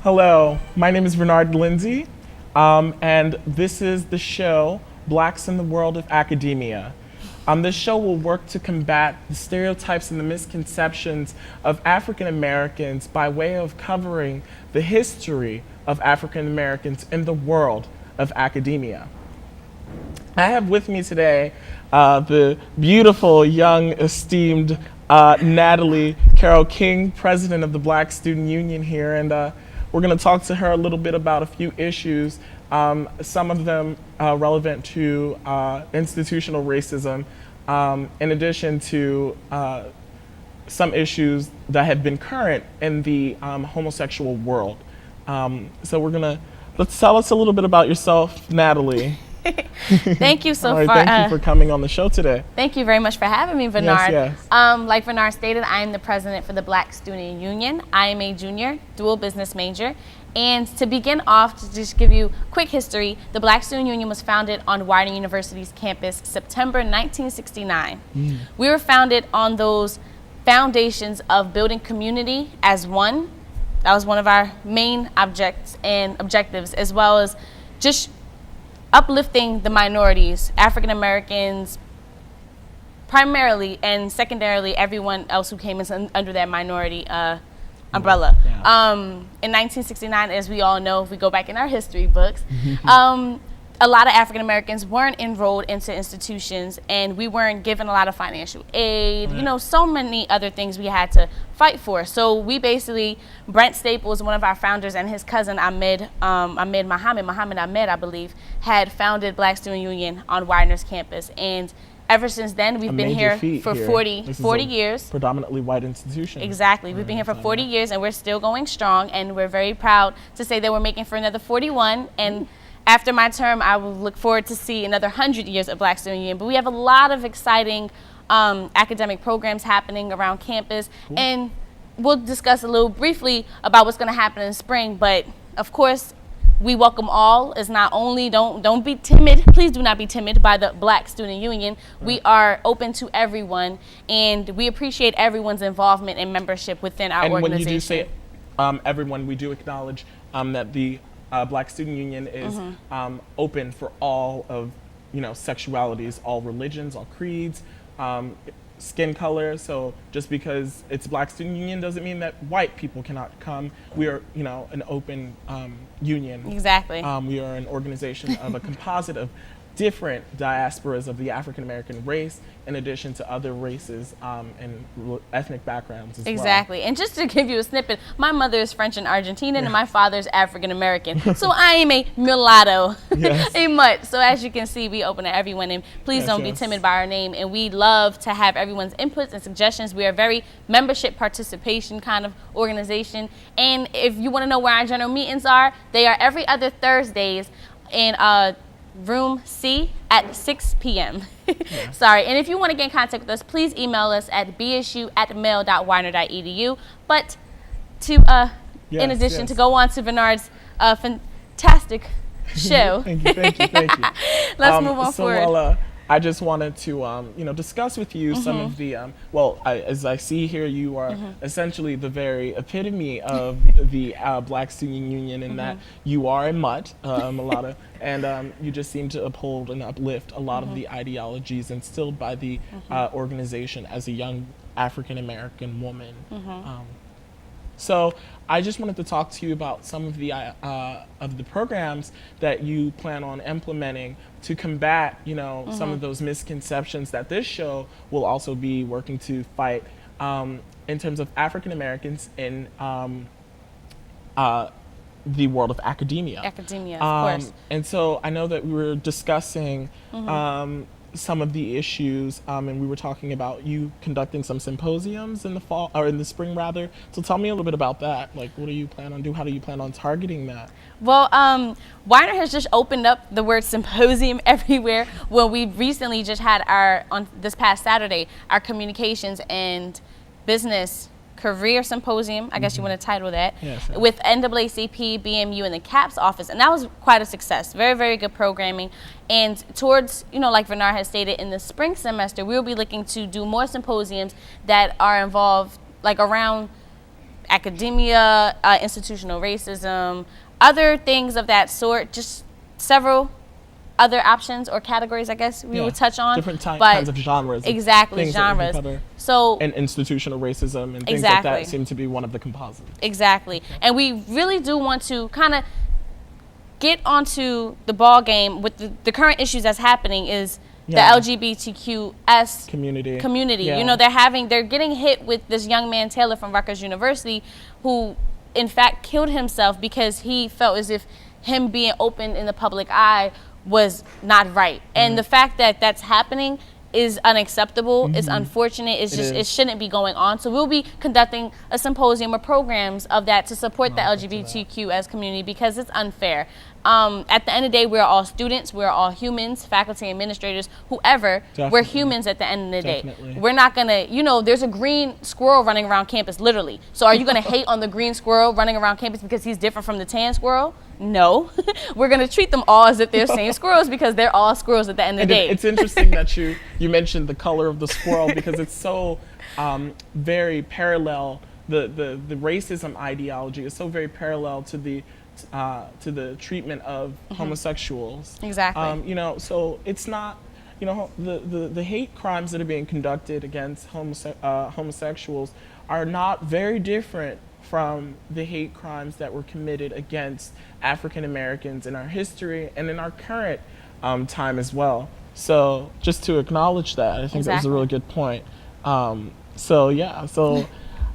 Hello, my name is Bernard Lindsay, and this is the show, Blacks in the World of Academia. This show will work to combat the stereotypes and the misconceptions of African Americans by way of covering the history of African Americans in the world of academia. I have with me today the beautiful, young, esteemed Natalie Carroll King, president of the Black Student Union here, and we're going to talk to her a little bit about a few issues, some of them relevant to institutional racism, in addition to some issues that have been current in the homosexual world. Let's tell us a little bit about yourself, Natalie. Thank you so All right, far. Thank you for coming on the show today. Thank you very much for having me, Bernard. Yes. Like Bernard stated, I am the president for the Black Student Union. I am a junior, dual business major. And to begin off, to just give you quick history, the Black Student Union was founded on Widener University's campus September 1969. We were founded on those foundations of building community as one. That was one of our main objectives, as well as just uplifting the minorities, African Americans primarily, and secondarily everyone else who came in under that minority umbrella. Yeah. In 1969, as we all know, if we go back in our history books, a lot of African Americans weren't enrolled into institutions, and we weren't given a lot of financial aid, Right. you know, so many other things we had to fight for. So we basically, Brent Staples, one of our founders, and his cousin Muhammad Ahmed, I believe, had founded Black Student Union on Widener's campus. And ever since then, we've been here for 40 years. Predominantly white institution. Exactly. We've been here for 40 years, and we're still going strong, and we're very proud to say that we're making for another 41. And after my term, I will look forward to see another 100 years of Black Student Union. But we have a lot of exciting academic programs happening around campus. Cool. And we'll discuss a little briefly about what's going to happen in spring. But of course, we welcome all. It's not only, don't be timid. Please do not be timid by the Black Student Union. Right. We are open to everyone, and we appreciate everyone's involvement and membership within our organization. And when you do say everyone, we do acknowledge that the Black Student Union is open for all of, sexualities, all religions, all creeds, skin color. So just because it's Black Student Union doesn't mean that white people cannot come. We are, an open union. Exactly. We are an organization of a composite of different diasporas of the African American race, in addition to other races and ethnic backgrounds as well. Exactly. And just to give you a snippet, my mother is French and Argentinian, and my father is African American. So I am a mulatto, yes. a mutt. So as you can see, we open to everyone, and please don't be timid by our name. And we love to have everyone's inputs and suggestions. We are a very membership participation kind of organization. And if you want to know where our general meetings are, they are every other Thursdays in Room C at 6 p.m. Yeah. Sorry. And if you want to get in contact with us, please email us at bsu@mail.widener.edu. But to, in addition, to go on to Bernard's fantastic show. Thank you. Let's move on forward. I just wanted to, discuss with you some of the, as I see here, you are essentially the very epitome of the Black Student Union in that you are a mutt, and you just seem to uphold and uplift a lot of the ideologies instilled by the organization as a young African American woman. So I just wanted to talk to you about some of the programs that you plan on implementing to combat, some of those misconceptions that this show will also be working to fight in terms of African Americans in the world of academia. Academia, of course. And so I know that we were discussing some of the issues, and we were talking about you conducting some symposiums in the fall, or in the spring rather. So tell me a little bit about that. Like, what do you plan on doing? How do you plan on targeting that? Well, Widener has just opened up the word symposium everywhere. Well, we recently just had on this past Saturday, our communications and business career symposium, I guess you want to title that, with NAACP, BMU, and the CAPS office. And that was quite a success. Very, very good programming. And towards, like Bernard has stated, in the spring semester, we will be looking to do more symposiums that are involved, like around academia, institutional racism, other things of that sort, just several other options or categories, I guess we would touch on. Different kinds of genres. Exactly, genres. So, and institutional racism and things like that seem to be one of the composites. Exactly. And we really do want to kind of get onto the ball game with the current issues that's happening is the LGBTQS community. Yeah. You know, they're getting hit with this young man, Taylor from Rutgers University, who in fact killed himself because he felt as if him being open in the public eye was not right. And the fact that that's happening is unacceptable. It's unfortunate. It shouldn't be going on. So we'll be conducting a symposium or programs of that to support the LGBTQS community because it's unfair. At the end of the day, we're all students, we're all humans, faculty, administrators, whoever. We're humans at the end of the day. We're not gonna, you know, there's a green squirrel running around campus, literally. So are you gonna hate on the green squirrel running around campus because he's different from the tan squirrel? No. We're gonna treat them all as if they're same squirrels because they're all squirrels at the end of the day. It's interesting that you mentioned the color of the squirrel because it's so very parallel. The racism ideology is so very parallel to the treatment of homosexuals. Exactly. You know, so it's not, you know, the hate crimes that are being conducted against homosexuals are not very different from the hate crimes that were committed against African Americans in our history and in our current time as well. So just to acknowledge that, I think that was a really good point. So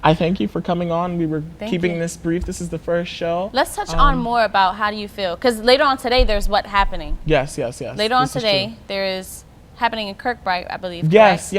I thank you for coming on. We were keeping this brief. This is the first show. Let's touch on more about how do you feel, because later on today there's what happening. Yes. Later on today there is happening in Kirkbride, I believe. Yes.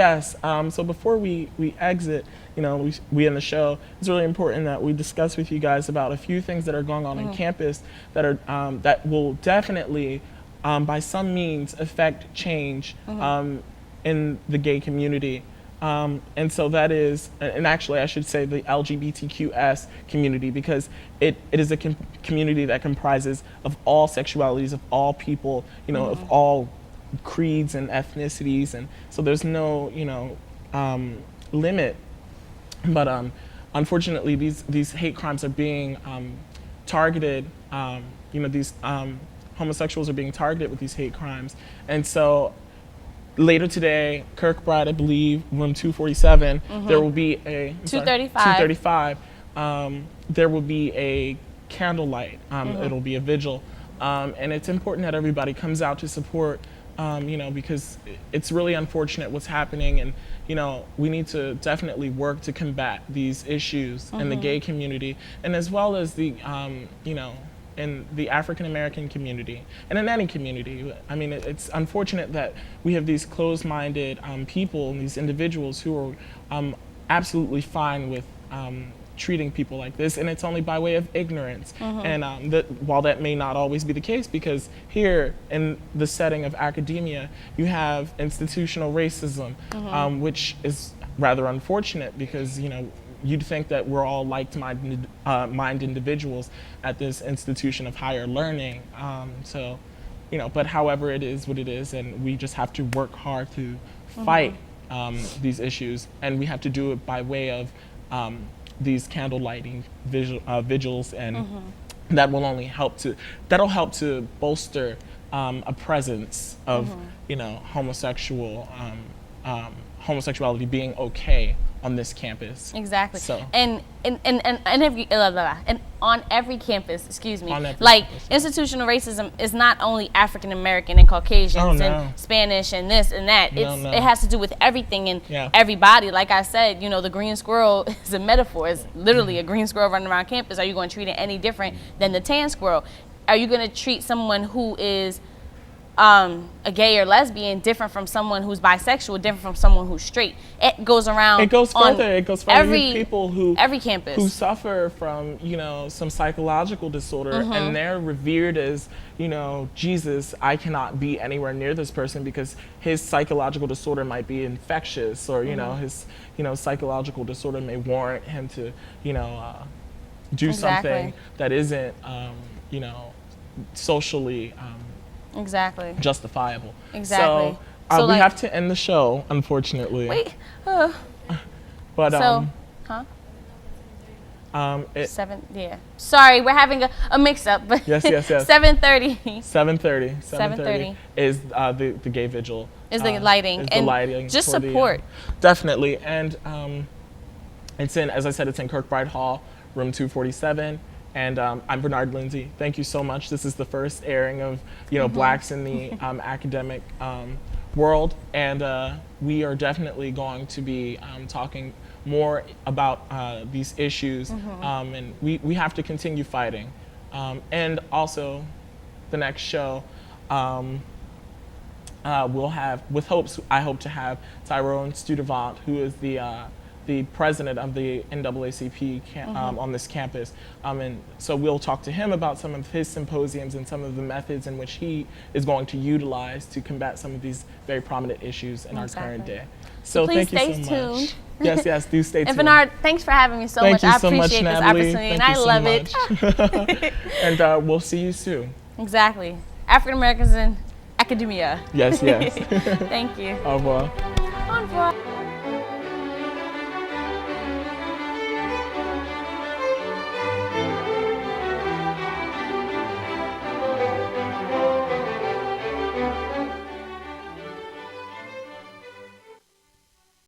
So before we exit, you know, we in the show, it's really important that we discuss with you guys about a few things that are going on in campus that are that will definitely, by some means, affect change in the gay community. And so that is, and actually I should say the LGBTQS community, because it is a community that comprises of all sexualities, of all people, you know, of all creeds and ethnicities, and so there's no, you know, limit. But unfortunately, these hate crimes are being targeted. You know, these homosexuals are being targeted with these hate crimes, and so later today, Kirkbride, I believe, room 247, there will be a 235. There will be a candlelight. It'll be a vigil, and it's important that everybody comes out to support. You know, because it's really unfortunate what's happening, and you know, we need to definitely work to combat these issues in the gay community, and as well as the you know, in the African American community and in any community. I mean, it's unfortunate that we have these closed-minded people and these individuals who are absolutely fine with treating people like this, and it's only by way of ignorance. And while that may not always be the case, because here in the setting of academia, you have institutional racism, which is rather unfortunate because, you know, you'd think that we're all like-minded individuals at this institution of higher learning. So, you know, but however, it is what it is, and we just have to work hard to fight these issues, and we have to do it by way of these candle lighting vigils, and that will only help to bolster a presence of you know, homosexuality being okay on this campus. Exactly. So and on every campus, excuse me, like institutional racism is not only African American and Caucasians and Spanish and this and that. It has to do with everything and everybody. Like I said, you know, the green squirrel is a metaphor. It's literally a green squirrel running around campus. Are you going to treat it any different than the tan squirrel? Are you going to treat someone who is a gay or lesbian different from someone who's bisexual, different from someone who's straight? It goes around. It goes further. It goes further. You have people every campus who suffer from, you know, some psychological disorder, and they're revered as, you know, Jesus. I cannot be anywhere near this person because his psychological disorder might be infectious, or you know, his, you know, psychological disorder may warrant him to, you know, do something that isn't, you know, socially justifiable. Exactly. So we have to end the show, unfortunately. Wait. But Yeah. Sorry, we're having a mix-up. But Yes. 7:30. 7:30. 7:30 is the gay vigil. Is the lighting. Is the and lighting just for support. Definitely. And it's in, as I said, it's in Kirkbride Hall, room 247. And I'm Bernard Lindsay. Thank you so much. This is the first airing of Blacks in the academic world, and we are definitely going to be talking more about these issues, and we have to continue fighting. And also, the next show we'll have, with hopes, I hope to have Tyrone Studevant, who is the president of the NAACP on this campus. And so we'll talk to him about some of his symposiums and some of the methods in which he is going to utilize to combat some of these very prominent issues in our current day. So please thank you so much. Tuned. Yes, do stay tuned. And Bernard, thanks for having me so much. I appreciate this opportunity, and I love it. And we'll see you soon. Exactly. African Americans in academia. Yes. Thank you. Au revoir. Au revoir.